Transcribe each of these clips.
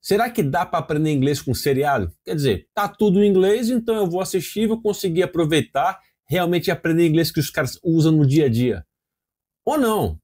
Será que dá para aprender inglês com seriado? Quer dizer, tá tudo em inglês, então eu vou assistir, vou conseguir aproveitar, realmente aprender inglês que os caras usam no dia a dia. Ou não?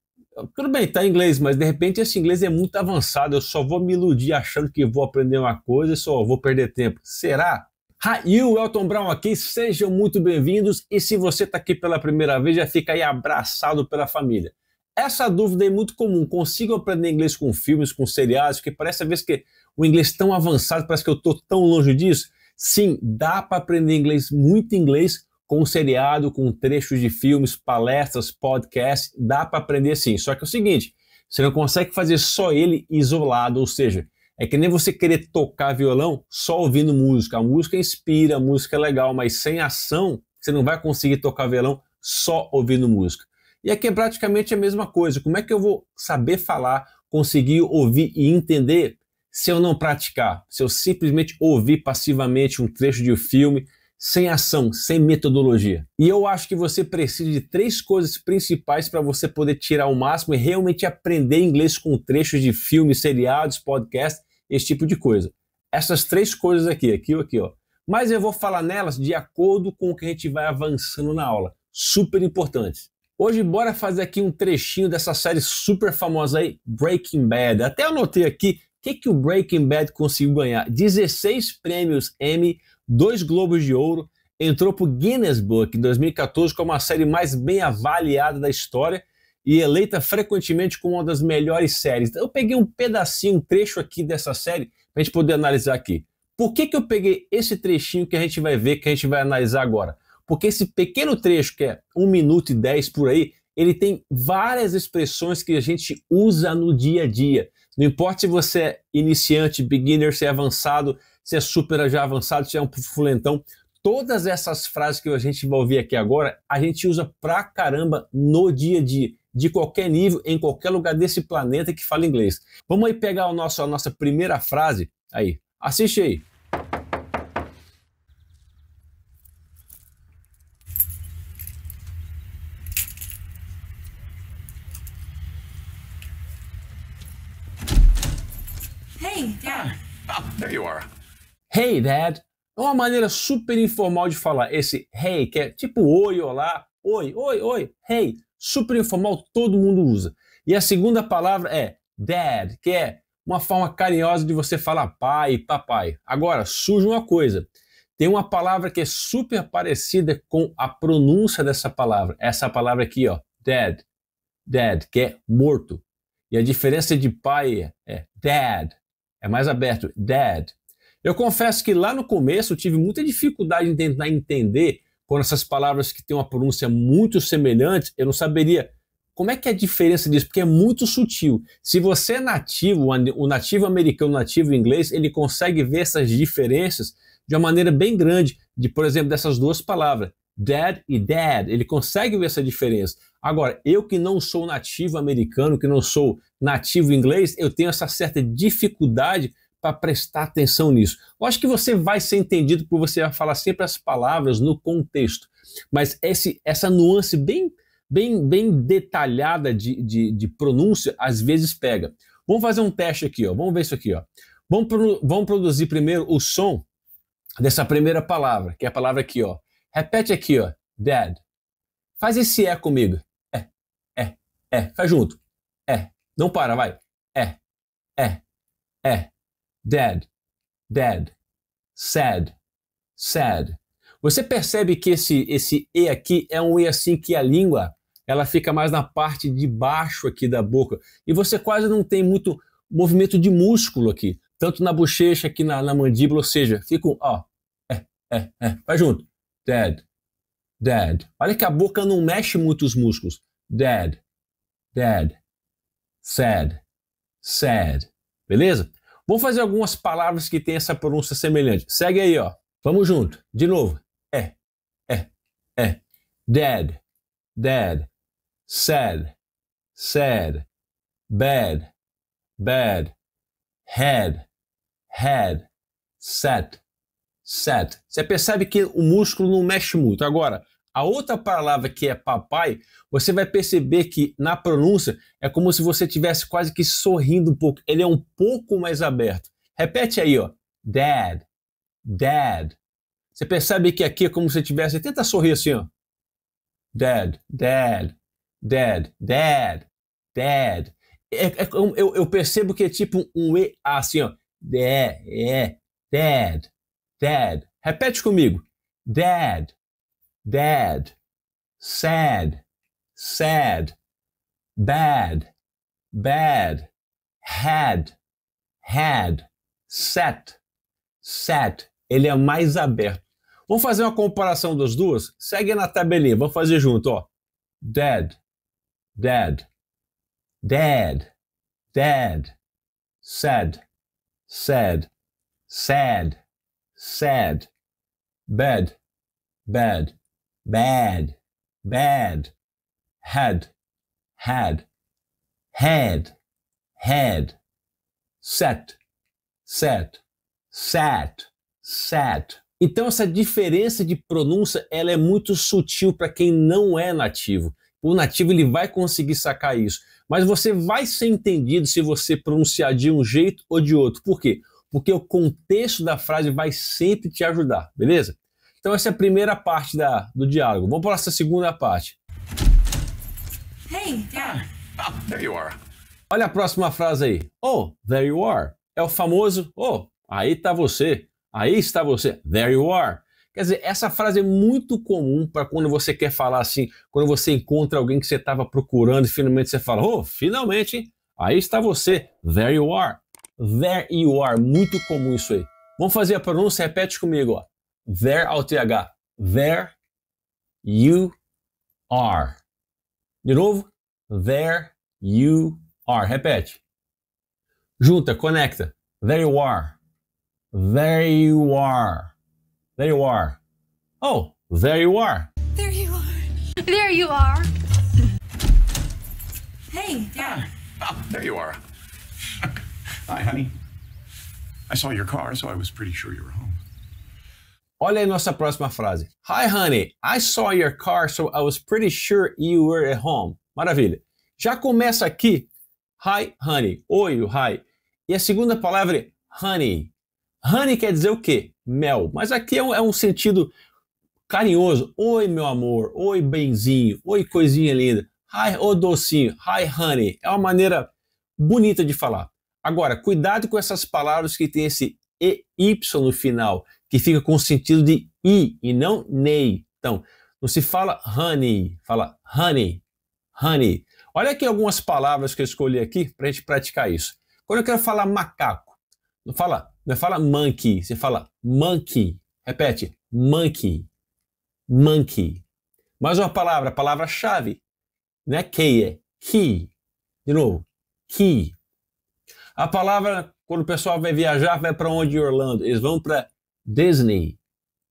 Tudo bem, tá em inglês, mas de repente esse inglês é muito avançado, eu só vou me iludir achando que vou aprender uma coisa e só vou perder tempo. Será? Hi, Elton Brown aqui, sejam muito bem-vindos, e se você está aqui pela primeira vez, já fica aí abraçado pela família. Essa dúvida é muito comum, consigo aprender inglês com filmes, com seriados, porque parece às vezes que o inglês tão avançado, parece que eu estou tão longe disso. Sim, dá para aprender inglês, muito inglês, com seriado, com trechos de filmes, palestras, podcasts, dá para aprender sim. Só que é o seguinte, você não consegue fazer só ele isolado, ou seja, é que nem você querer tocar violão só ouvindo música. A música inspira, a música é legal, mas sem ação você não vai conseguir tocar violão só ouvindo música. E aqui é praticamente a mesma coisa. Como é que eu vou saber falar, conseguir ouvir e entender se eu não praticar? Se eu simplesmente ouvir passivamente um trecho de um filme, sem ação, sem metodologia. E eu acho que você precisa de 3 coisas principais para você poder tirar o máximo e realmente aprender inglês com trechos de filmes, seriados, podcasts, esse tipo de coisa. Essas 3 coisas aqui, ó. Mas eu vou falar nelas de acordo com o que a gente vai avançando na aula. Super importantes. Hoje, bora fazer aqui um trechinho dessa série super famosa aí, Breaking Bad. Até anotei aqui o que o Breaking Bad conseguiu ganhar. 16 prêmios Emmy, 2 Globos de Ouro, entrou para o Guinness Book em 2014 como a série mais bem avaliada da história e eleita frequentemente como uma das melhores séries. Então, eu peguei um pedacinho, um trecho aqui dessa série para a gente poder analisar aqui. Por que eu peguei esse trechinho que a gente vai ver, que a gente vai analisar agora? Porque esse pequeno trecho, que é 1 minuto e 10 por aí, ele tem várias expressões que a gente usa no dia a dia. Não importa se você é iniciante, beginner, se é avançado, se é super já avançado, se é um fulentão, todas essas frases que a gente vai ouvir aqui agora, a gente usa pra caramba no dia a dia, de qualquer nível, em qualquer lugar desse planeta que fala inglês. Vamos aí pegar a nossa primeira frase, aí, assiste aí. Hey, Dad. Oh, there you are. Hey, Dad. É uma maneira super informal de falar. Esse hey, que é tipo oi, olá, oi, oi, oi, hey. Super informal, todo mundo usa. E a segunda palavra é dad, que é uma forma carinhosa de você falar pai, papai. Agora, surge uma coisa. Tem uma palavra que é super parecida com a pronúncia dessa palavra. Essa palavra aqui, ó, dad. Dad, que é morto. E a diferença de pai é dad. É mais aberto, dad. Eu confesso que lá no começo eu tive muita dificuldade em tentar entender quando essas palavras que têm uma pronúncia muito semelhante, eu não saberia como é que é a diferença disso, porque é muito sutil. Se você é nativo, o nativo americano, o nativo inglês, ele consegue ver essas diferenças de uma maneira bem grande, de, por exemplo, dessas duas palavras, dad e dad, ele consegue ver essa diferença. Agora, eu que não sou nativo americano, que não sou nativo inglês, eu tenho essa certa dificuldade para prestar atenção nisso. Eu acho que você vai ser entendido porque você vai falar sempre as palavras no contexto, mas essa nuance bem detalhada de pronúncia às vezes pega. Vamos fazer um teste aqui, ó. Vamos ver isso aqui, ó. Vamos produzir primeiro o som dessa primeira palavra, que é a palavra aqui, ó. Repete aqui, ó. Dad. Faz esse é comigo. Faz junto. Não para, vai. Dad. Dad. Sad. Sad. Você percebe que esse E aqui é um E assim que a língua ela fica mais na parte de baixo aqui da boca. E você quase não tem muito movimento de músculo aqui. Tanto na bochecha, aqui na mandíbula, ou seja, fica um ó. Vai junto. Dad. Dad. Olha que a boca não mexe muito os músculos. Dad. Dad. Sad. Sad. Beleza? Vamos fazer algumas palavras que têm essa pronúncia semelhante. Segue aí, ó. Vamos junto. De novo. Dad. Dad. Sad. Sad. Bad. Bad. Head. Head. Set. Set. Você percebe que o músculo não mexe muito. Agora, a outra palavra que é papai, você vai perceber que na pronúncia é como se você estivesse quase que sorrindo um pouco. Ele é um pouco mais aberto. Repete aí, ó. Dad, dad. Você percebe que aqui é como se tivesse... Tenta sorrir assim, ó. Dad, dad, dad, dad, dad. Eu percebo que é tipo um E assim, ó. Dad, dad. Repete comigo. Dad, dad. Sad, sad. Bad, bad. Had, had. Set, set. Ele é mais aberto. Vamos fazer uma comparação das duas? Segue na tabelinha, vamos fazer junto, ó. Dad, dad, dad, dad. Sad, sad, sad, sad. Bad, bad, bad, bad. Had, had, had, had. Set, set, sat, sat. Então essa diferença de pronúncia ela é muito sutil para quem não é nativo. O nativo ele vai conseguir sacar isso, mas você vai ser entendido se você pronunciar de um jeito ou de outro. Por quê? Porque o contexto da frase vai sempre te ajudar, beleza? Então essa é a primeira parte do diálogo. Vamos para essa segunda parte. Hey, Dad. Oh, there you are. Olha a próxima frase aí. Oh, there you are. É o famoso, oh, aí está você. Aí está você. There you are. Quer dizer, essa frase é muito comum para quando você quer falar assim, quando você encontra alguém que você estava procurando e finalmente você fala, oh, finalmente, hein? Aí está você. There you are. There you are. Muito comum isso aí. Vamos fazer a pronúncia? Repete comigo, ó. There ao TH. There you are. De novo. There you are. Repete. Junta, conecta. There you are. There you are. There you are. Oh, there you are. There you are. There you are. Hey, Dad. Oh, there you are. Hi, honey. I saw your car, so I was pretty sure you were home. Olha aí nossa próxima frase. Hi, honey. I saw your car, so I was pretty sure you were at home. Maravilha. Já começa aqui. Hi, honey. Oi, hi. E a segunda palavra é honey. Honey quer dizer o quê? Mel. Mas aqui é um sentido carinhoso. Oi, meu amor. Oi, benzinho. Oi, coisinha linda. Hi, ô docinho. Hi, honey. É uma maneira bonita de falar. Agora, cuidado com essas palavras que tem esse EY no final, que fica com o sentido de I e não nei. Então, não se fala honey, fala honey, honey. Olha aqui algumas palavras que eu escolhi aqui para a gente praticar isso. Quando eu quero falar macaco, não fala monkey, você fala monkey. Repete, monkey, monkey. Mais uma palavra, a palavra-chave. Não é key, é key. De novo, key. A palavra, quando o pessoal vai viajar, vai para onde em Orlando? Eles vão para Disney.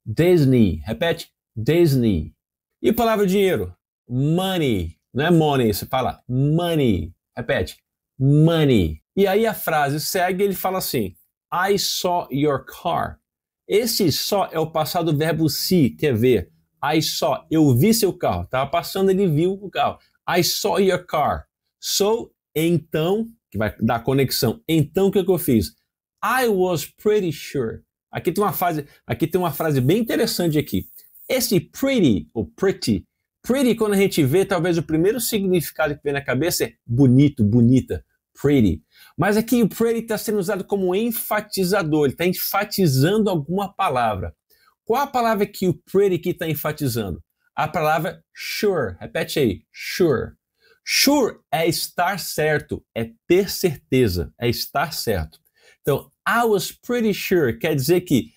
Disney. Repete, Disney. E a palavra dinheiro? Money. Não é money, você fala money. Repete, money. E aí a frase segue, ele fala assim, I saw your car. Esse saw é o passado do verbo see, que é ver. I saw, eu vi seu carro. Estava passando, ele viu o carro. I saw your car. So, então, que vai dar conexão. Então, o que eu fiz? I was pretty sure. Aqui tem uma frase bem interessante aqui. Esse pretty, ou pretty, quando a gente vê, talvez o primeiro significado que vem na cabeça é bonito, bonita, pretty. Mas aqui o pretty está sendo usado como enfatizador, ele está enfatizando alguma palavra. Qual a palavra que o pretty aqui está enfatizando? A palavra sure. Repete aí, sure. Sure é estar certo, é ter certeza, é estar certo. Então, I was pretty sure quer dizer que,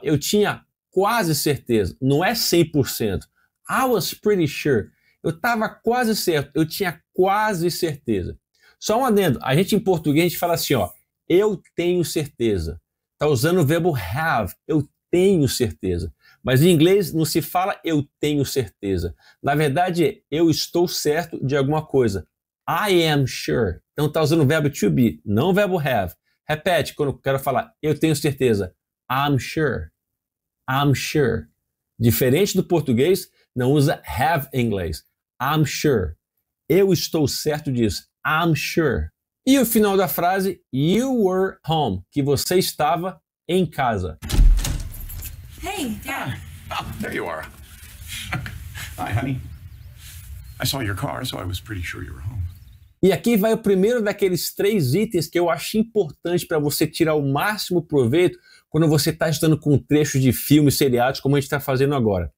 eu tinha quase certeza, não é 100%. I was pretty sure. Eu estava quase certo, eu tinha quase certeza. Só um adendo, a gente em português a gente fala assim, eu tenho certeza. Está usando o verbo have, eu tenho certeza. Mas em inglês não se fala eu tenho certeza. Na verdade é eu estou certo de alguma coisa. I am sure. Então está usando o verbo to be, não o verbo have. Repete quando eu quero falar eu tenho certeza. I'm sure. I'm sure. Diferente do português, não usa have em inglês. I'm sure. Eu estou certo disso. I'm sure. E o final da frase, you were home, que você estava em casa. Hey, Dad. Oh, there you are. Hi, honey. I saw your car, so I was pretty sure you were home. E aqui vai o primeiro daqueles 3 itens que eu acho importante para você tirar o máximo proveito quando você está estudando com trechos de filmes, seriados, como a gente está fazendo agora.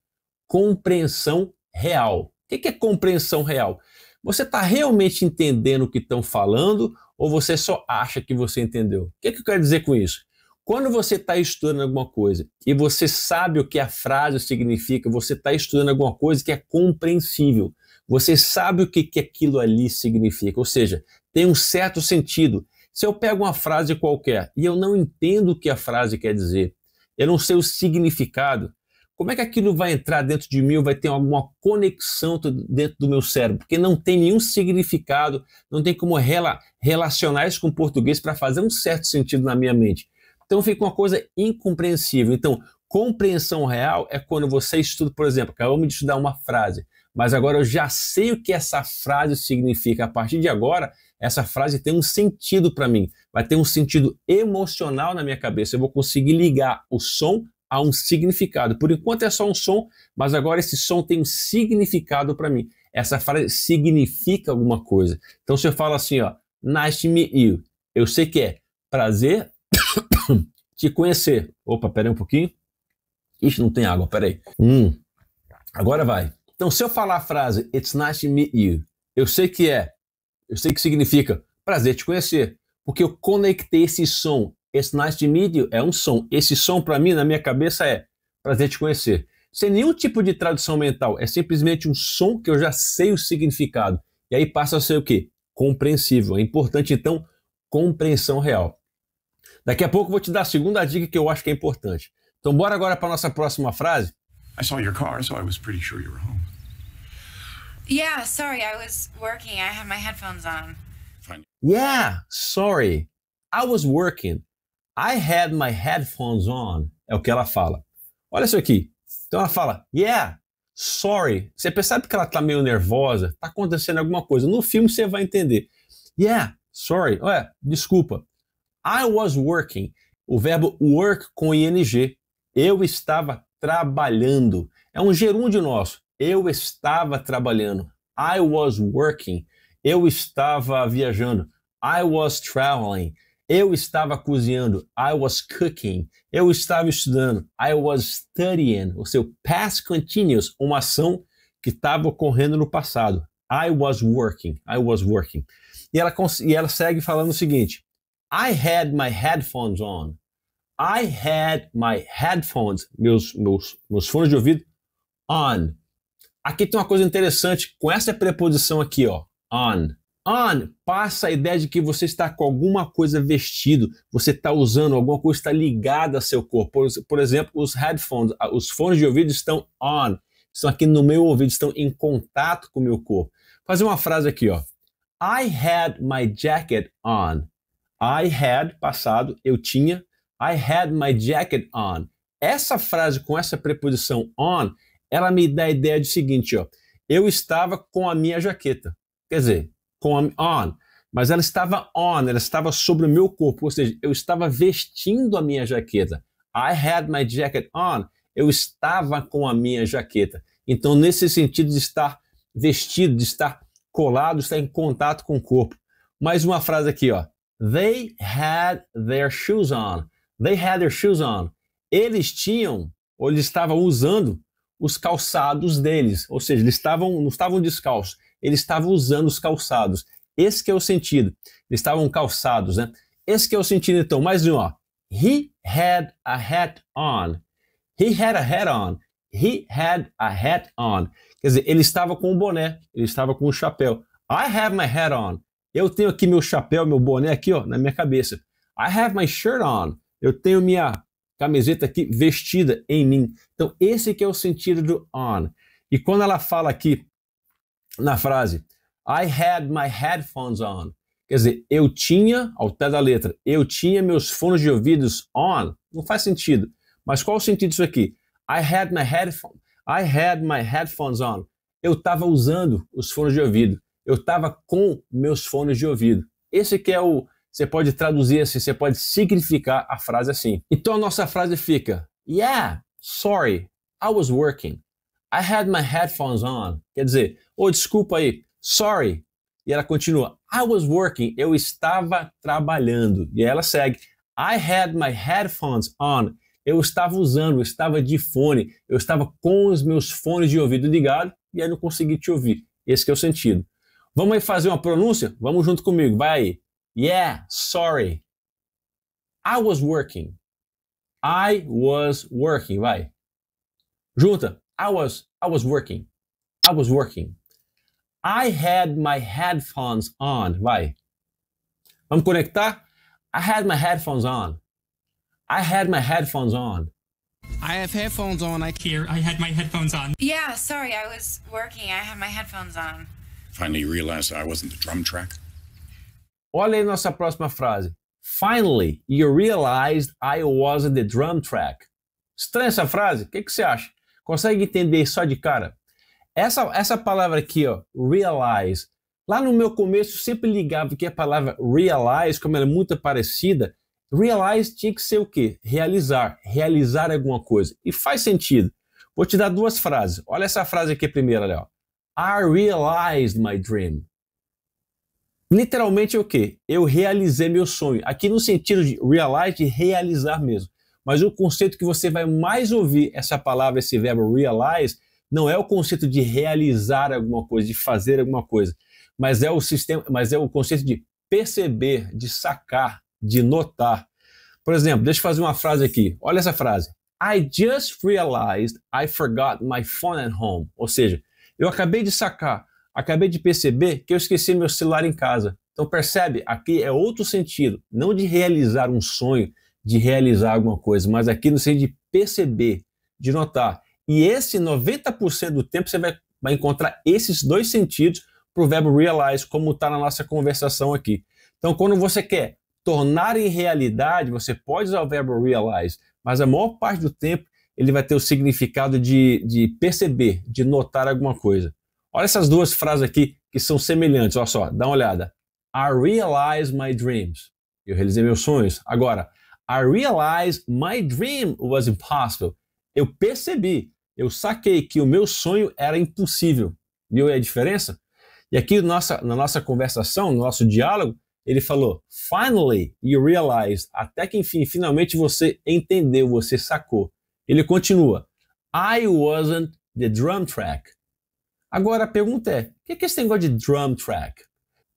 Compreensão real. O que é compreensão real? Você está realmente entendendo o que estão falando ou você só acha que você entendeu? O que eu quero dizer com isso? Quando você está estudando alguma coisa e você sabe o que a frase significa, você está estudando alguma coisa que é compreensível. Você sabe o que aquilo ali significa, ou seja, tem um certo sentido. Se eu pego uma frase qualquer e eu não entendo o que a frase quer dizer, eu não sei o significado, como é que aquilo vai entrar dentro de mim ou vai ter alguma conexão dentro do meu cérebro? Porque não tem nenhum significado, não tem como relacionar isso com o português para fazer um certo sentido na minha mente. Então fica uma coisa incompreensível. Então, compreensão real é quando você estuda, por exemplo, acabamos de estudar uma frase, mas agora eu já sei o que essa frase significa. A partir de agora, essa frase tem um sentido para mim, vai ter um sentido emocional na minha cabeça. Eu vou conseguir ligar o som a um significado. Por enquanto é só um som, mas agora esse som tem um significado para mim. Essa frase significa alguma coisa. Então se eu falo assim, ó, nice to meet you, eu sei que é prazer te conhecer. Opa, peraí um pouquinho. Ixi, não tem água, peraí. Agora vai. Então se eu falar a frase it's nice to meet you, eu sei que significa prazer te conhecer, porque eu conectei esse som. It's nice to meet you é um som. Esse som para mim, na minha cabeça, é prazer te conhecer. Sem nenhum tipo de tradução mental. É simplesmente um som que eu já sei o significado. E aí passa a ser o quê? Compreensível. É importante, então, compreensão real. Daqui a pouco eu vou te dar a segunda dica que eu acho que é importante. Então bora agora para a nossa próxima frase. I saw your car, so I was pretty sure you were home. Yeah, sorry, I was working. I had my headphones on. Fine. Yeah, sorry. I was working. I had my headphones on. É o que ela fala. Olha isso aqui. Então ela fala, yeah, sorry. Você percebe que ela está meio nervosa? Está acontecendo alguma coisa. No filme você vai entender. Yeah, sorry. Ué, desculpa. I was working. O verbo work com ing. Eu estava trabalhando. É um gerúndio nosso. Eu estava trabalhando. I was working. Eu estava viajando. I was traveling. Eu estava cozinhando. I was cooking. Eu estava estudando. I was studying. O seu past continuous, uma ação que estava ocorrendo no passado. I was working. I was working. E ela segue falando o seguinte. I had my headphones on. I had my headphones, meus fones de ouvido, on. Aqui tem uma coisa interessante com essa preposição aqui, ó, on. On passa a ideia de que você está com alguma coisa vestido, você está usando, alguma coisa está ligada ao seu corpo. Por exemplo, os headphones, os fones de ouvido estão on, estão aqui no meu ouvido, estão em contato com o meu corpo. Vou fazer uma frase aqui, ó. I had my jacket on. I had, passado, eu tinha. I had my jacket on. Essa frase com essa preposição on, ela me dá a ideia de seguinte, ó. Eu estava com a minha jaqueta. Quer dizer, com on. Mas ela estava on, ela estava sobre o meu corpo. Ou seja, eu estava vestindo a minha jaqueta. I had my jacket on. Eu estava com a minha jaqueta. Então, nesse sentido de estar vestido, de estar colado, estar em contato com o corpo. Mais uma frase aqui, ó. They had their shoes on. They had their shoes on. Eles tinham, ou eles estavam usando os calçados deles. Ou seja, eles não estavam descalços. Eles estavam usando os calçados. Esse que é o sentido. Eles estavam calçados, né? Esse que é o sentido, então. Mais um, ó. He had a hat on. He had a hat on. He had a hat on. Quer dizer, ele estava com um boné. Ele estava com um chapéu. I have my hat on. Eu tenho aqui meu chapéu, meu boné aqui, ó, na minha cabeça. I have my shirt on. Eu tenho minha camiseta aqui vestida em mim. Então, esse que é o sentido do on. E quando ela fala aqui na frase, I had my headphones on. Quer dizer, eu tinha, ao pé da letra, eu tinha meus fones de ouvidos on. Não faz sentido. Mas qual o sentido disso aqui? I had my headphones on. Eu estava usando os fones de ouvido. Eu estava com meus fones de ouvido. Esse que é o... Você pode traduzir assim, você pode significar a frase assim. Então a nossa frase fica: Yeah, sorry, I was working. I had my headphones on. Quer dizer, desculpa aí, sorry. E ela continua: I was working, eu estava trabalhando. E aí ela segue: I had my headphones on. Eu estava usando, eu estava de fone, eu estava com os meus fones de ouvido ligados e aí não consegui te ouvir. Esse que é o sentido. Vamos aí fazer uma pronúncia? Vamos junto comigo, vai aí. Yeah, sorry. I was working. I was working, vai. Junta. I was working. I was working. I had my headphones on, vai. Vamos conectar? I had my headphones on. I had my headphones on. I have headphones on. I had my headphones on. Yeah, sorry, I was working. I had my headphones on. Finally, you realized I wasn't the drum track? Olha aí nossa próxima frase. Finally, you realized I wasn't the drum track. Estranha essa frase? O que você acha? Consegue entender só de cara? Essa palavra aqui, ó, realize. Lá no meu começo, eu sempre ligava que a palavra realize, como ela é muito parecida, realize tinha que ser o quê? Realizar. Realizar alguma coisa. E faz sentido. Vou te dar duas frases. Olha essa frase aqui primeiro, olha, ó. I realized my dream. Literalmente é o quê? Eu realizei meu sonho. Aqui no sentido de realize, de realizar mesmo. Mas o conceito que você vai mais ouvir essa palavra, esse verbo realize, não é o conceito de realizar alguma coisa, de fazer alguma coisa, mas é o conceito de perceber, de sacar, de notar. Por exemplo, deixa eu fazer uma frase aqui. Olha essa frase. I just realized I forgot my phone at home. Ou seja, eu acabei de sacar, acabei de perceber que eu esqueci meu celular em casa. Então percebe, aqui é outro sentido, não de realizar um sonho, de realizar alguma coisa, mas aqui no sentido de perceber, de notar. E esse 90% do tempo você vai encontrar esses dois sentidos para o verbo realize, como está na nossa conversação aqui. Então quando você quer tornar em realidade, você pode usar o verbo realize, mas a maior parte do tempo ele vai ter o significado de perceber, de notar alguma coisa. Olha essas duas frases aqui que são semelhantes, olha só, dá uma olhada. I realized my dreams. Eu realizei meus sonhos. Agora, I realized my dream was impossible. Eu percebi, eu saquei que o meu sonho era impossível. Viu a diferença? E aqui na nossa conversação, no nosso diálogo, ele falou, finally you realized, até que enfim, finalmente você entendeu, você sacou. Ele continua, I wasn't the drum track. Agora a pergunta é, o que é esse negócio de drum track?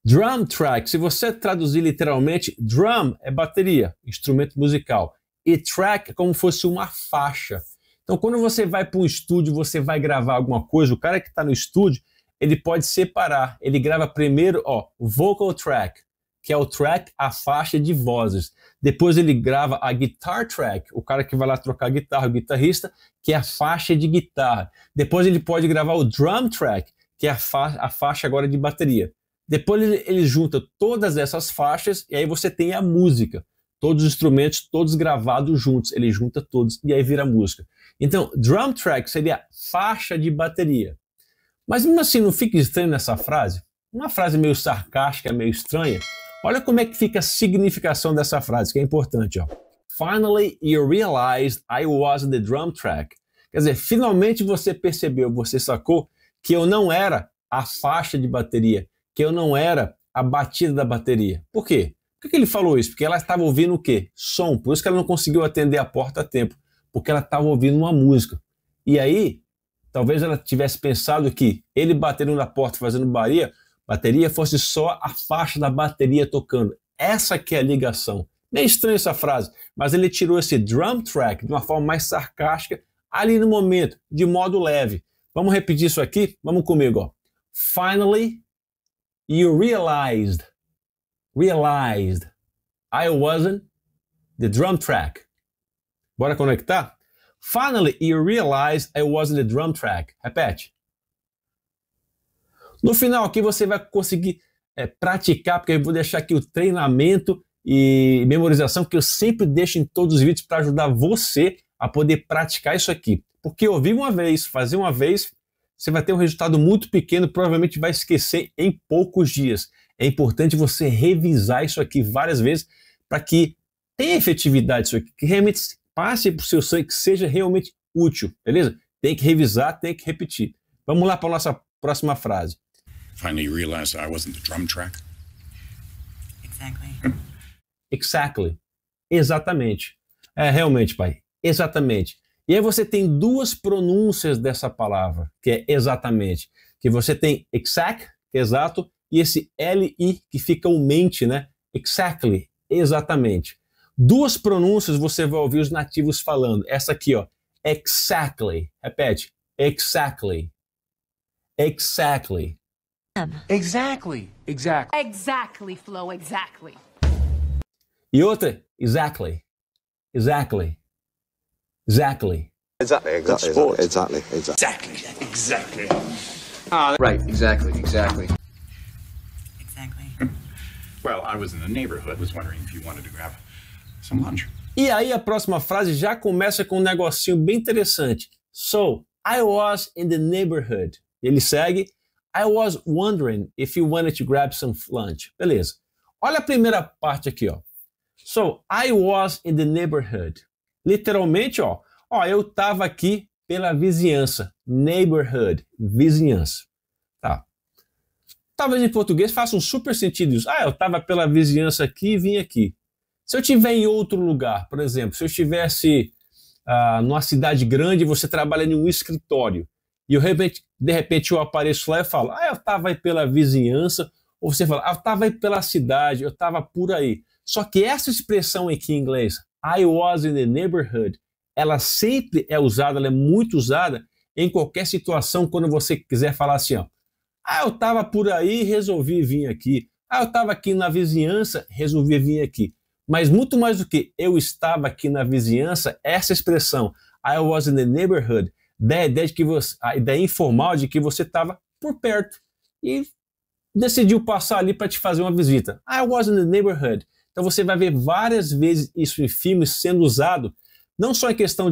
Drum track, se você traduzir literalmente, drum é bateria, instrumento musical, e track é como se fosse uma faixa. Então quando você vai para um estúdio, você vai gravar alguma coisa, o cara que está no estúdio, ele pode separar, ele grava primeiro, vocal track, que é o track, a faixa de vozes. Depois ele grava a guitar track, o cara que vai lá trocar guitarra, o guitarrista, que é a faixa de guitarra. Depois ele pode gravar o drum track, que é a faixa agora de bateria. Depois ele junta todas essas faixas e aí você tem a música. Todos os instrumentos, todos gravados juntos. Ele junta todos e aí vira música. Então, drum track seria faixa de bateria. Mas mesmo assim, não fica estranho nessa frase? Uma frase meio sarcástica, meio estranha. Olha como é que fica a significação dessa frase, que é importante. Ó. Finally, you realized I wasn't the drum track. Quer dizer, finalmente você percebeu, você sacou que eu não era a faixa de bateria, que eu não era a batida da bateria. Por quê? Por que ele falou isso? Porque ela estava ouvindo o quê? Som. Por isso que ela não conseguiu atender a porta a tempo. Porque ela estava ouvindo uma música. E aí, talvez ela tivesse pensado que ele batendo na porta fazendo bateria fosse só a faixa da bateria tocando. Essa que é a ligação. Meio estranha essa frase, mas ele tirou esse drum track de uma forma mais sarcástica ali no momento, de modo leve. Vamos repetir isso aqui? Vamos comigo. Ó. Finally, you realized I wasn't the drum track. Bora conectar? Finally, you realized I wasn't the drum track. Repete. No final aqui você vai conseguir praticar, porque eu vou deixar aqui o treinamento e memorização que eu sempre deixo em todos os vídeos para ajudar você a poder praticar isso aqui. Porque ouvir uma vez, fazer uma vez, você vai ter um resultado muito pequeno, provavelmente vai esquecer em poucos dias. é importante você revisar isso aqui várias vezes para que tenha efetividade isso aqui, que realmente passe para o seu sangue, que seja realmente útil, beleza? Tem que revisar, tem que repetir. Vamos lá para a nossa próxima frase. Finally, you realized I wasn't the drum track? Exactly. Exactly. Exatamente. Realmente, pai. Exatamente. E aí você tem duas pronúncias dessa palavra, que é exatamente. Que você tem exact, que é exato, e esse L-I, que fica o mente, né? Exactly. Exatamente. Duas pronúncias você vai ouvir os nativos falando. Essa aqui, ó. Exactly. Repete. Exactly. Exactly. Exactly. Exactly. Exactly, Flo, exactly. E outra, exactly. Exactly. Exactly. Exactly. Exactly. Right. Exactly. Exactly. Well, I was in the neighborhood, was wondering if you wanted to grab some lunch. E aí a próxima frase já começa com um negocinho bem interessante. So, I was in the neighborhood. Ele segue, I was wondering if you wanted to grab some lunch. Beleza. Olha a primeira parte aqui, ó. So, I was in the neighborhood. Literalmente, ó, eu tava aqui pela vizinhança. Neighborhood, vizinhança. Tá. Talvez em português faça um super sentido isso. Eu tava pela vizinhança aqui e vim aqui. Se eu estiver em outro lugar, por exemplo, se eu estivesse numa cidade grande e você trabalha em um escritório, e de repente eu apareço lá e falo, eu estava aí pela vizinhança, ou você fala, eu estava aí pela cidade, eu estava por aí. Só que essa expressão aqui em inglês, I was in the neighborhood, ela sempre é usada, ela é muito usada em qualquer situação quando você quiser falar assim, ó, eu estava por aí e resolvi vir aqui. Eu estava aqui na vizinhança, resolvi vir aqui. Mas muito mais do que eu estava aqui na vizinhança, essa expressão, I was in the neighborhood, dá a ideia de que a ideia informal de que você estava por perto e decidiu passar ali para te fazer uma visita. I was in the neighborhood. Então você vai ver várias vezes isso em filmes sendo usado, não só em questão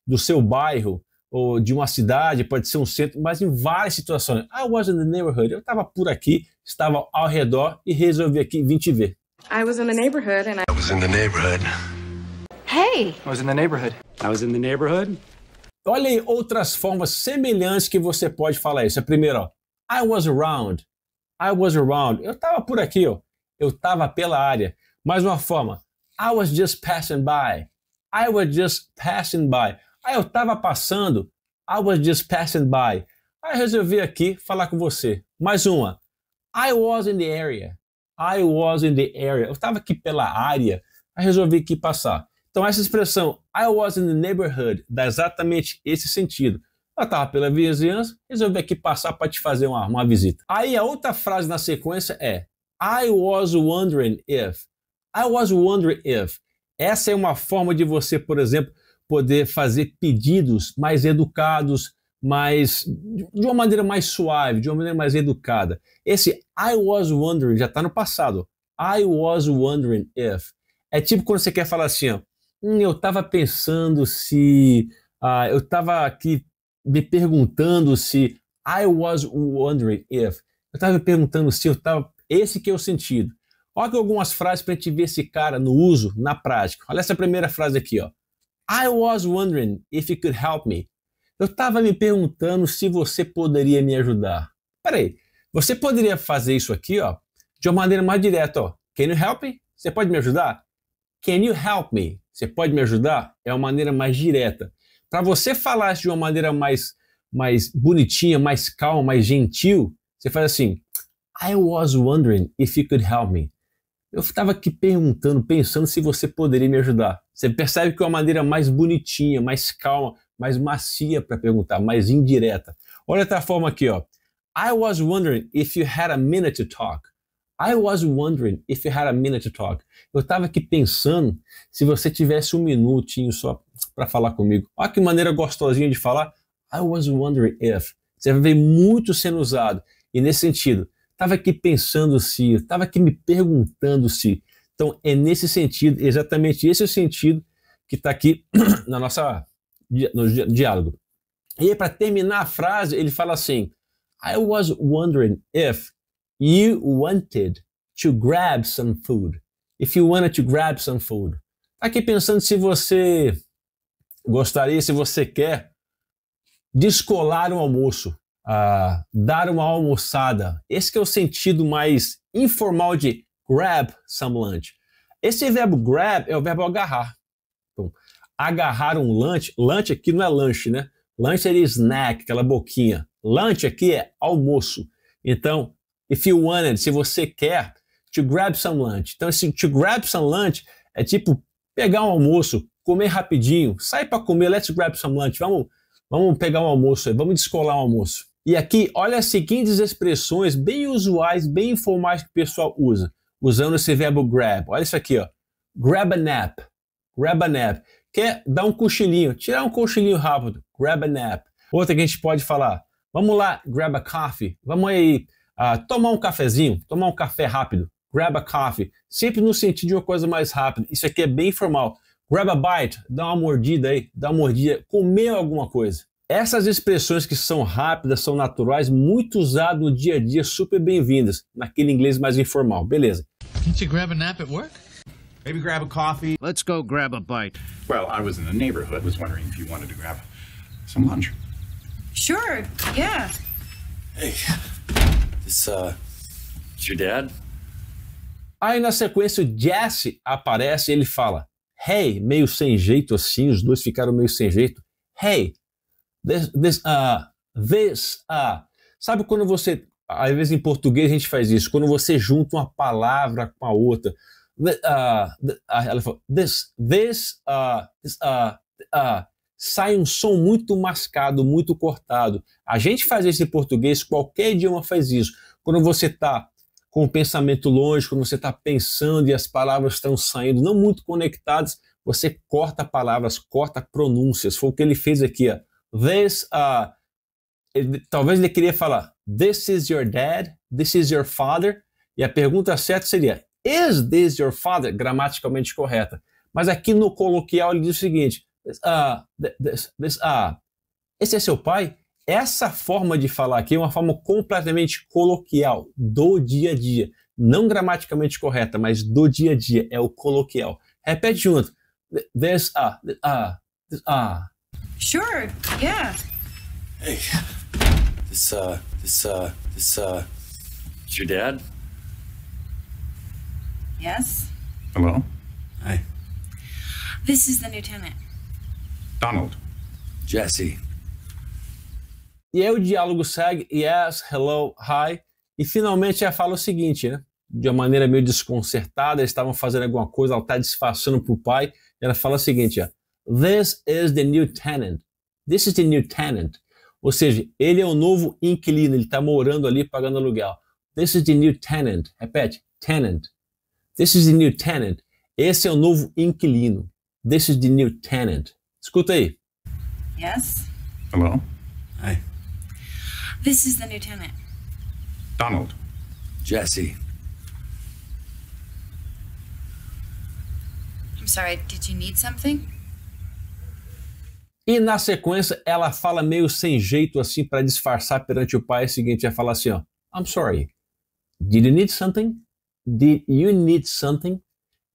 do seu bairro ou de uma cidade, pode ser um centro, mas em várias situações. I was in the neighborhood. Eu estava por aqui, estava ao redor e resolvi aqui vir te ver. I was in the neighborhood and I was in the neighborhood. Hey! I was in the neighborhood. I was in the neighborhood. Olha aí outras formas semelhantes que você pode falar isso. A primeira, ó, I was around. I was around. Eu estava por aqui, ó. Eu estava pela área. Mais uma forma, I was just passing by. I was just passing by. Eu estava passando. I was just passing by. Aí eu resolvi aqui falar com você. Mais uma. I was in the area. I was in the area. Eu estava aqui pela área. Aí resolvi aqui passar. Então essa expressão I was in the neighborhood dá exatamente esse sentido. Eu estava pela vizinhança, resolvi aqui passar para te fazer uma visita. Aí a outra frase na sequência é I was wondering if. I was wondering if. Essa é uma forma de você, por exemplo, poder fazer pedidos mais educados, de uma maneira mais suave, de uma maneira mais educada. Esse I was wondering já está no passado. I was wondering if. É tipo quando você quer falar assim, ó, eu estava pensando se... eu estava aqui me perguntando se... I was wondering if. Eu estava me perguntando se eu estava... Esse que é o sentido. Olha aqui algumas frases para a gente ver esse cara no uso, na prática. Olha essa primeira frase aqui, ó. I was wondering if you could help me. Eu estava me perguntando se você poderia me ajudar. Peraí, você poderia fazer isso aqui, ó, de uma maneira mais direta, ó. Can you help me? Você pode me ajudar? Can you help me? Você pode me ajudar? É uma maneira mais direta. Para você falar isso de uma maneira mais bonitinha, mais calma, mais gentil, você faz assim, I was wondering if you could help me. Eu estava aqui pensando se você poderia me ajudar. Você percebe que é uma maneira mais bonitinha, mais calma, mais macia para perguntar, mais indireta. Olha outra forma aqui, ó. I was wondering if you had a minute to talk. I was wondering if you had a minute to talk. Eu estava aqui pensando se você tivesse um minutinho só para falar comigo. Olha que maneira gostosinha de falar. I was wondering if. Você vai ver muito sendo usado. E nesse sentido, estava aqui pensando se, estava aqui me perguntando se. Então é nesse sentido, exatamente esse é o sentido que está aqui no diálogo. E aí para terminar a frase, ele fala assim, I was wondering if you wanted to grab some food. If you wanted to grab some food. Aqui pensando se você gostaria, se você quer descolar um almoço, dar uma almoçada. Esse que é o sentido mais informal de grab some lunch. Esse verbo grab é o verbo agarrar. Então, agarrar um lunch, lunch aqui não é lanche, né? Lunch seria snack, aquela boquinha. Lunch aqui é almoço. Então, if you wanted, se você quer, to grab some lunch. Então, esse to grab some lunch é tipo pegar um almoço, comer rapidinho, sai para comer, let's grab some lunch. Vamos pegar um almoço aí, vamos descolar um almoço. E aqui, olha as seguintes expressões bem usuais, bem informais que o pessoal usa, usando esse verbo grab. Olha isso aqui, ó. Grab a nap. Grab a nap. Quer dar um cochilinho, tirar um cochilinho rápido. Grab a nap. Outra que a gente pode falar. Vamos lá, grab a coffee. Vamos aí tomar um cafezinho, tomar um café rápido. Grab a coffee. Sempre no sentido de uma coisa mais rápida. Isso aqui é bem informal. Grab a bite. Dá uma mordida aí. Dá uma mordida. Comer alguma coisa. Essas expressões que são rápidas, são naturais, muito usadas no dia a dia, super bem-vindas. Naquele inglês mais informal. Beleza. Can't you grab a nap at work? Maybe grab a coffee. Let's go grab a bite. Well, I was in the neighborhood, was wondering if you wanted to grab some lunch. Sure, yeah. Hey, this your dad? Aí na sequência o Jesse aparece e ele fala, hey, meio sem jeito assim, os dois ficaram meio sem jeito. Hey, sabe quando você, às vezes em português a gente faz isso, quando você junta uma palavra com a outra, ela fala, sai um som muito mascado, muito cortado. A gente faz isso em português, qualquer idioma faz isso. Quando você está com o pensamento longe, quando você está pensando e as palavras estão saindo não muito conectadas, você corta palavras, corta pronúncias. Foi o que ele fez aqui, ó. Talvez ele queria falar, this is your dad, this is your father, e a pergunta certa seria, is this your father? Gramaticalmente correta. Mas aqui no coloquial ele diz o seguinte, esse é seu pai? Essa forma de falar aqui é uma forma completamente coloquial, do dia a dia. Não gramaticalmente correta, mas do dia a dia, é o coloquial. Repete junto. Sure, yeah. Hey, this your dad? Yes? Hello? Hi. This is the lieutenant. Donald. Jesse. E aí o diálogo segue, yes, hello, hi, e finalmente ela fala o seguinte, né? De uma maneira meio desconcertada, eles estavam fazendo alguma coisa, ela está disfarçando para o pai, e ela fala o seguinte, ó, this is the new tenant. This is the new tenant. Ou seja, ele é o novo inquilino, ele está morando ali pagando aluguel. This is the new tenant. Repete, tenant. This is the new tenant. Esse é o novo inquilino. This is the new tenant. Escuta aí. Yes? Hello? Hi. This is the lieutenant. Donald. Jesse. I'm sorry, did you need something? E na sequência ela fala meio sem jeito assim para disfarçar perante o pai. É o seguinte, ela fala assim, ó, I'm sorry. Did you need something? Did you need something?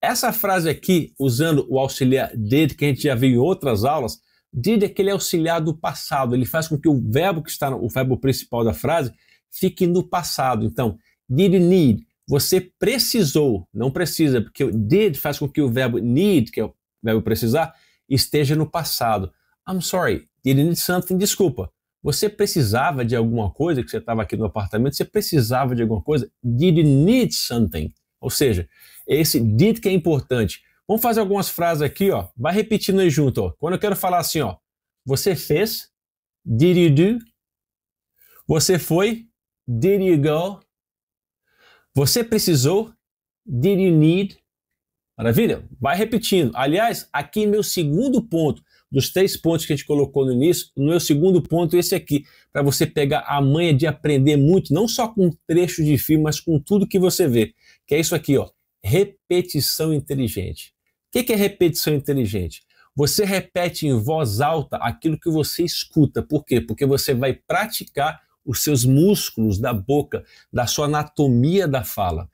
Essa frase aqui, usando o auxiliar did, que a gente já viu em outras aulas, did é aquele auxiliar do passado. Ele faz com que o verbo que está no, o verbo principal da frase fique no passado. Então, did you need? Você precisou, não precisa, porque o did faz com que o verbo need, que é o verbo precisar, esteja no passado. I'm sorry, did you need something? Desculpa, você precisava de alguma coisa, que você estava aqui no apartamento, você precisava de alguma coisa? Did you need something? Ou seja, esse did que é importante. Vamos fazer algumas frases aqui, ó. Vai repetindo aí junto, ó. Quando eu quero falar assim, ó, você fez? Did you do? Você foi? Did you go? Você precisou? Did you need? Maravilha? Vai repetindo. Aliás, aqui meu segundo ponto, dos 3 pontos que a gente colocou no início, o meu segundo ponto é esse aqui, para você pegar a manha de aprender muito, não só com trechos de filme, mas com tudo que você vê, que é isso aqui, ó, repetição inteligente. O que é repetição inteligente? Você repete em voz alta aquilo que você escuta. Por quê? Porque você vai praticar os seus músculos da boca, da sua anatomia da fala.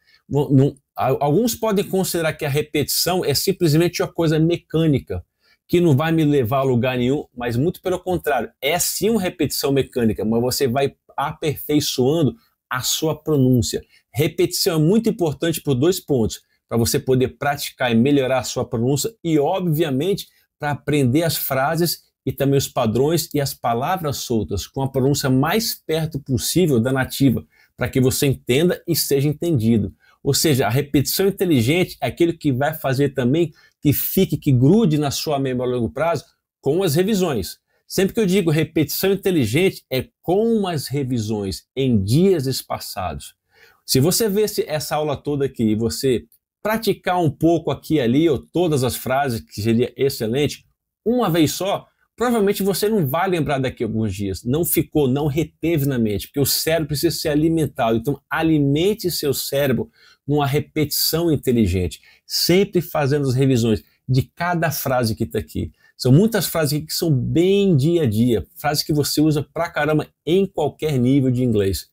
Alguns podem considerar que a repetição é simplesmente uma coisa mecânica, que não vai me levar a lugar nenhum, mas muito pelo contrário, é sim uma repetição mecânica, mas você vai aperfeiçoando a sua pronúncia. Repetição é muito importante por 2 pontos, para você poder praticar e melhorar a sua pronúncia e, obviamente, para aprender as frases e também os padrões e as palavras soltas com a pronúncia mais perto possível da nativa, para que você entenda e seja entendido. Ou seja, a repetição inteligente é aquilo que vai fazer também que grude na sua memória a longo prazo com as revisões. Sempre que eu digo repetição inteligente, é com as revisões em dias espaçados. Se você vê essa aula toda aqui e você praticar um pouco aqui e ali, ou todas as frases, que seria excelente, uma vez só, provavelmente você não vai lembrar daqui a alguns dias. Não ficou, não reteve na mente, porque o cérebro precisa ser alimentado. Então, alimente seu cérebro numa repetição inteligente, sempre fazendo as revisões de cada frase que está aqui. São muitas frases aqui que são bem dia a dia, frases que você usa pra caramba em qualquer nível de inglês.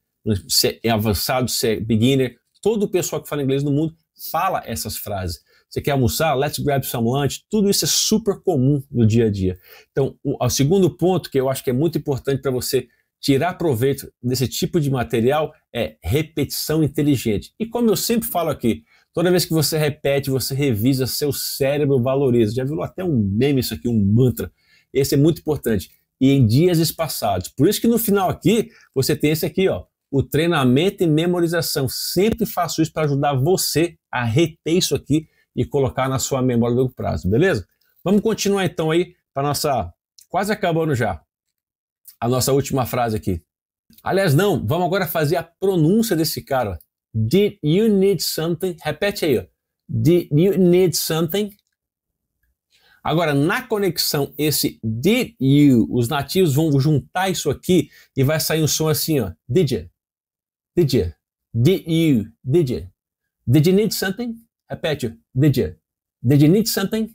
Se é avançado, se é beginner, todo o pessoal que fala inglês no mundo fala essas frases. Você quer almoçar? Let's grab some lunch. Tudo isso é super comum no dia a dia. Então, o segundo ponto que eu acho que é muito importante para você tirar proveito desse tipo de material é repetição inteligente. E como eu sempre falo aqui, toda vez que você repete, você revisa, seu cérebro valoriza. Já virou até um meme isso aqui, um mantra. Esse é muito importante. E em dias espaçados. Por isso que no final aqui, você tem esse aqui, ó, o treinamento e memorização. Sempre faço isso para ajudar você a reter isso aqui e colocar na sua memória a longo prazo, beleza? Vamos continuar então aí para nossa... Quase acabando já. A nossa última frase aqui. Aliás, não, vamos agora fazer a pronúncia desse cara. Did you need something? Repete aí, ó. Did you need something? Agora, na conexão, esse did you, os nativos vão juntar isso aqui e vai sair um som assim, ó. Did you? Did you? Did you? Did you? Did you need something? Repete. Did you? Did you need something?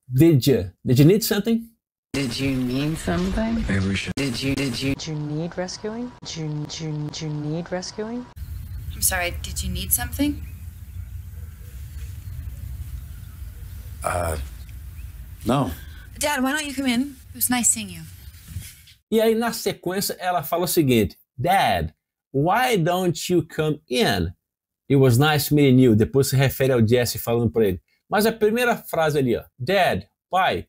Did you? Did you need something? Did you need something? Maybe we should. Did you need rescuing? Did you need rescuing? I'm sorry, did you need something? No. Dad, why don't you come in? It was nice seeing you. E aí, na sequência, ela fala o seguinte. Dad, why don't you come in? It was nice meeting you. Depois se refere ao Jesse falando para ele. Mas a primeira frase ali, ó. Dad, pai,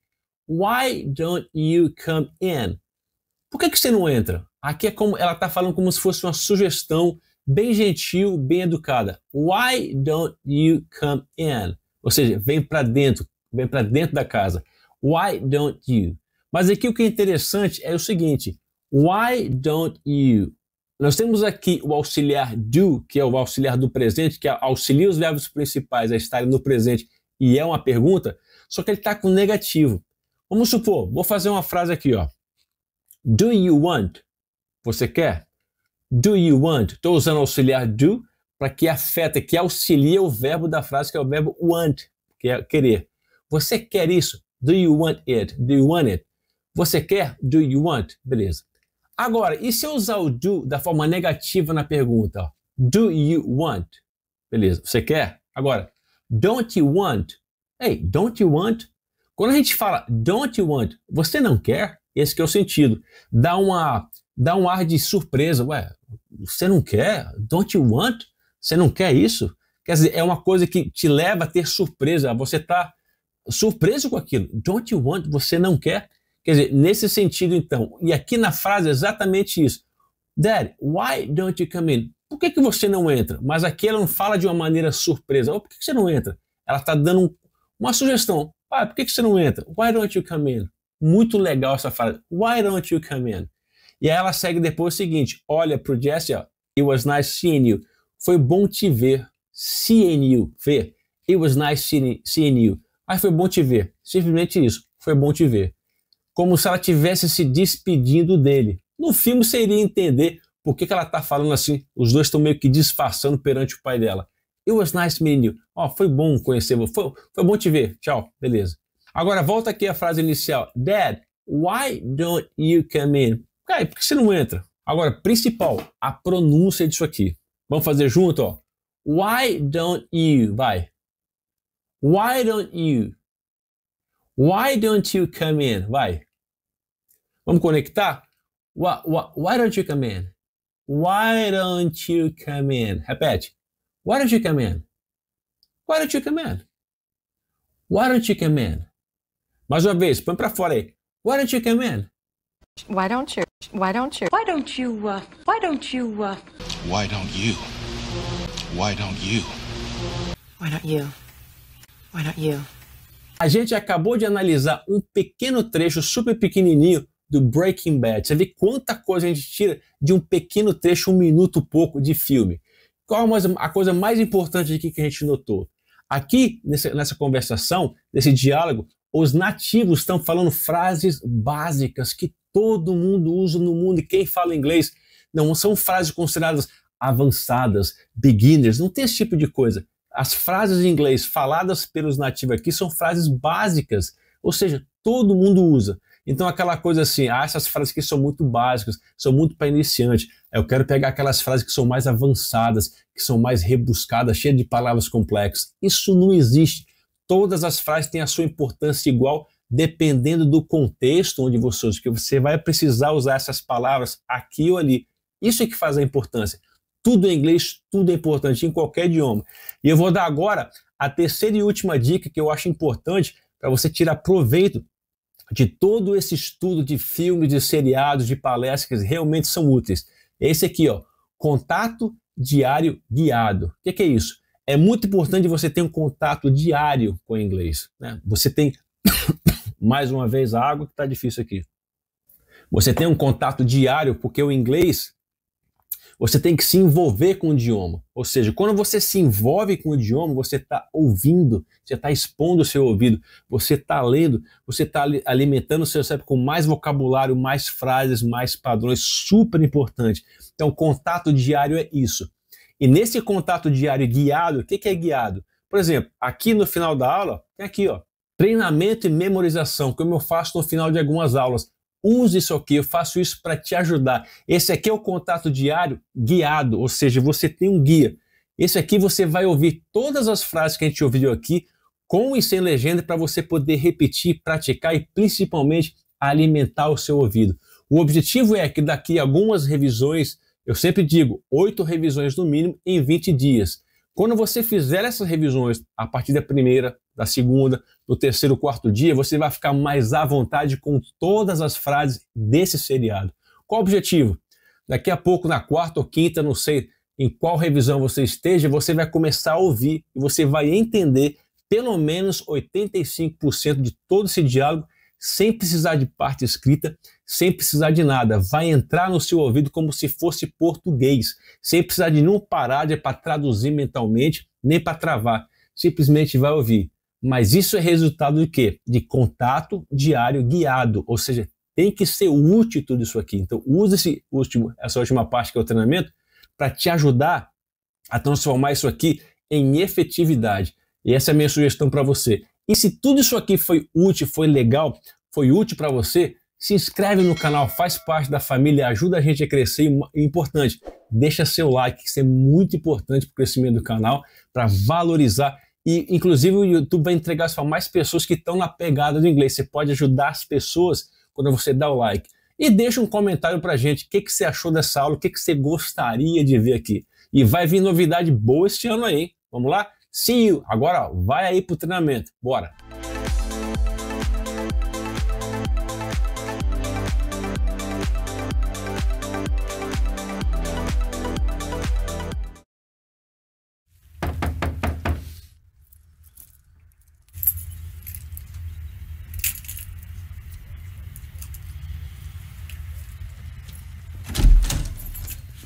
why don't you come in? Por que você não entra? Aqui é como ela está falando como se fosse uma sugestão bem gentil, bem educada. Why don't you come in? Ou seja, vem para dentro da casa. Why don't you? Mas aqui o que é interessante é o seguinte. Why don't you? Nós temos aqui o auxiliar do, que é o auxiliar do presente, que auxilia os verbos principais a estarem no presente e é uma pergunta, só que ele está com negativo. Vamos supor, vou fazer uma frase aqui, ó. Do you want? Você quer? Do you want? Estou usando o auxiliar do para que afeta, que auxilia o verbo da frase, que é o verbo want, que é querer. Você quer isso? Do you want it? Do you want it? Você quer? Do you want? Beleza. Agora, e se eu usar o do da forma negativa na pergunta? Ó? Do you want? Beleza. Você quer? Agora, don't you want? Hey, don't you want? Quando a gente fala don't you want, você não quer? Esse que é o sentido. Dá um ar de surpresa. Ué, você não quer? Don't you want? Você não quer isso? Quer dizer, é uma coisa que te leva a ter surpresa. Você está surpreso com aquilo. Don't you want? Você não quer? Quer dizer, nesse sentido então. E aqui na frase é exatamente isso. Dad, why don't you come in? Por que você não entra? Mas aqui ela não fala de uma maneira surpresa. Por que você não entra? Ela está dando uma sugestão. Pai, por que você não entra? Why don't you come in? Muito legal essa frase. Why don't you come in? E aí ela segue depois o seguinte. Olha pro Jesse, ó. It was nice seeing you. Foi bom te ver. Seeing you. Ver. It was nice seeing you. Aí foi bom te ver. Simplesmente isso. Foi bom te ver. Como se ela estivesse se despedindo dele. No filme você iria entender por que ela está falando assim. Os dois estão meio que disfarçando perante o pai dela. It was nice meeting you. Ó, foi bom conhecer você. Foi bom te ver. Tchau. Beleza. Agora volta aqui a frase inicial. Dad, why don't you come in? Cara, por que você não entra? Agora, principal, a pronúncia disso aqui. Vamos fazer junto, ó. Why don't you? Vai. Why don't you? Why don't you come in? Vai. Vamos conectar? Why don't you come in? Why don't you come in? Repete. Why don't you come in? Why don't you come in? Why don't you come in? Mais uma vez, põe pra fora aí. Why don't you come in? Why don't you? Why don't you? Why don't you, why don't you, Why don't you? Why don't you? Why don't you? Why don't you? A gente acabou de analisar um pequeno trecho super pequenininho do Breaking Bad. Você vê quanta coisa a gente tira de um pequeno trecho, 1 minuto pouco de filme. Qual a coisa mais importante aqui que a gente notou? Aqui, nessa conversação, nesse diálogo, os nativos estão falando frases básicas que todo mundo usa no mundo, e quem fala inglês não são frases consideradas avançadas, beginners, não tem esse tipo de coisa. As frases em inglês faladas pelos nativos aqui são frases básicas, ou seja, todo mundo usa. Então aquela coisa assim, essas frases aqui são muito básicas, são muito para iniciante. Eu quero pegar aquelas frases que são mais avançadas, que são mais rebuscadas, cheias de palavras complexas. Isso não existe. Todas as frases têm a sua importância igual, dependendo do contexto onde você usa, porque você vai precisar usar essas palavras aqui ou ali. Isso é que faz a importância. Tudo em inglês, tudo é importante, em qualquer idioma. E eu vou dar agora a terceira e última dica que eu acho importante para você tirar proveito de todo esse estudo de filmes, de seriados, de palestras que realmente são úteis. Esse aqui, ó, contato diário guiado. O que é isso? É muito importante você ter um contato diário com o inglês, né? Você tem, mais uma vez, a água que está difícil aqui. Você tem um contato diário porque o inglês, você tem que se envolver com o idioma. Ou seja, quando você se envolve com o idioma, você está ouvindo, você está expondo o seu ouvido, você está lendo, você está alimentando o seu cérebro com mais vocabulário, mais frases, mais padrões, super importante. Então, contato diário é isso. E nesse contato diário guiado, o que é guiado? Por exemplo, aqui no final da aula, tem aqui, ó, treinamento e memorização, como eu faço no final de algumas aulas. Use isso aqui, eu faço isso para te ajudar. Esse aqui é o contato diário guiado, ou seja, você tem um guia. Esse aqui você vai ouvir todas as frases que a gente ouviu aqui, com e sem legenda, para você poder repetir, praticar e principalmente alimentar o seu ouvido. O objetivo é que daqui a algumas revisões, eu sempre digo, 8 revisões no mínimo em 20 dias. Quando você fizer essas revisões, a partir da primeira, da segunda, do terceiro, quarto dia, você vai ficar mais à vontade com todas as frases desse seriado. Qual o objetivo? Daqui a pouco, na quarta ou quinta, não sei em qual revisão você esteja, você vai começar a ouvir e você vai entender pelo menos 85% de todo esse diálogo sem precisar de parte escrita, sem precisar de nada. Vai entrar no seu ouvido como se fosse português, sem precisar de nenhum parágrafo para traduzir mentalmente, nem para travar. Simplesmente vai ouvir. Mas isso é resultado de quê? De contato diário guiado, ou seja, tem que ser útil tudo isso aqui. Então use essa última parte que é o treinamento para te ajudar a transformar isso aqui em efetividade. E essa é a minha sugestão para você. E se tudo isso aqui foi útil, foi legal, foi útil para você, se inscreve no canal, faz parte da família, ajuda a gente a crescer e importante, deixa seu like, isso é muito importante para o crescimento do canal, para valorizar. E, inclusive, o YouTube vai entregar isso para mais pessoas que estão na pegada do inglês. Você pode ajudar as pessoas quando você dá o like. E deixa um comentário para a gente. O que você achou dessa aula? O que você gostaria de ver aqui? E vai vir novidade boa este ano aí, hein? Vamos lá? See you! Agora, ó, vai aí pro treinamento. Bora!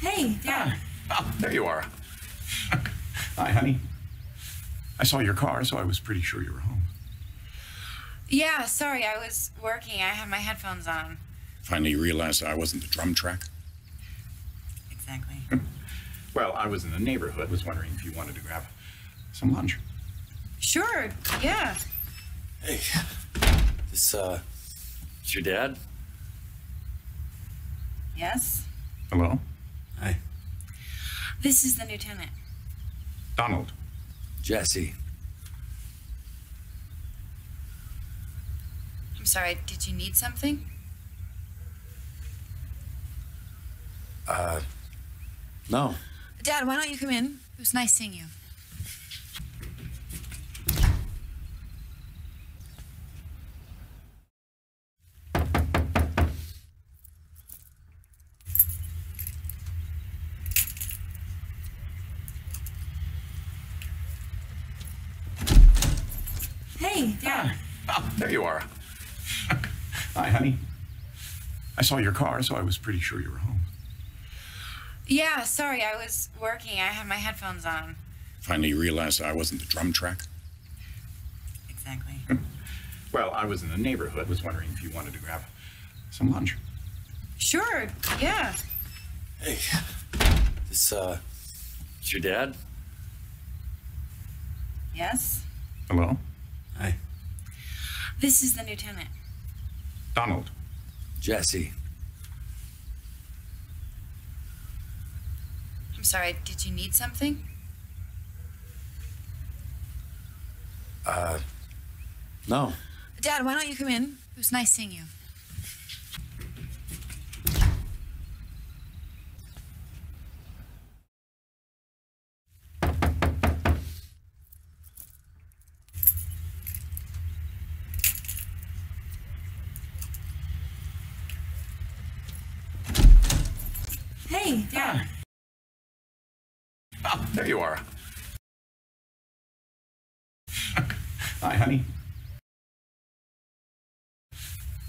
Hey, Dad. Oh, there you are. Hi, honey. I saw your car, so I was pretty sure you were home. Yeah, sorry, I was working. I had my headphones on. Finally realized I wasn't the drum track. Exactly. Well, I was in the neighborhood, was wondering if you wanted to grab some lunch. Sure, yeah. Hey, this, is your dad? Yes? Hello? Hi. This is the lieutenant. Donald. Jesse. I'm sorry, did you need something? No. Dad, why don't you come in? It was nice seeing you. Hey, Dad. Oh, there you are. Hi, honey. I saw your car, so I was pretty sure you were home. Yeah, sorry, I was working. I had my headphones on. Finally realized I wasn't the drum track. Exactly. Well, I was in the neighborhood, was wondering if you wanted to grab some lunch. Sure, yeah. Hey, this, is your dad? Yes? Hello? Hi. This is the lieutenant. Donald. Jesse. I'm sorry, did you need something? No. Dad, why don't you come in? It was nice seeing you. Hey, Dad. Oh, there you are. Hi, honey.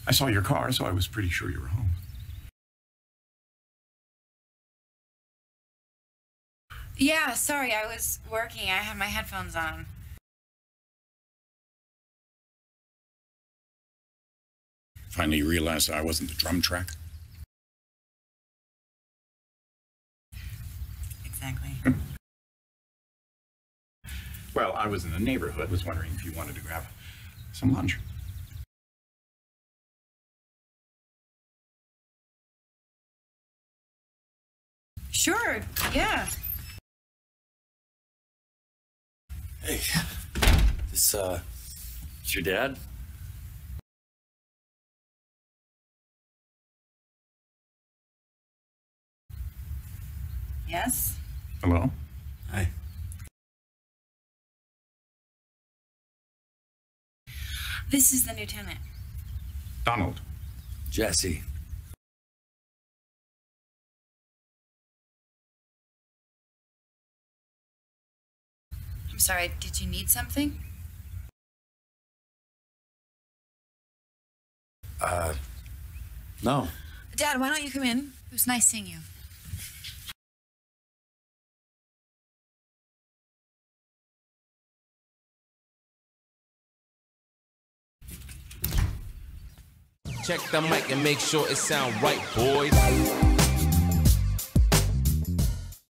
I saw your car, so I was pretty sure you were home. Yeah, sorry, I was working. I had my headphones on. Finally realized I wasn't the drum track. Exactly. Well, I was in the neighborhood, was wondering if you wanted to grab some lunch. Sure, yeah. Hey, this, is your dad? Yes? Hello? Hi. This is the lieutenant. Donald. Jesse. I'm sorry, did you need something? No. Dad, why don't you come in? It was nice seeing you. Check the mic and make sure it sound right, boys.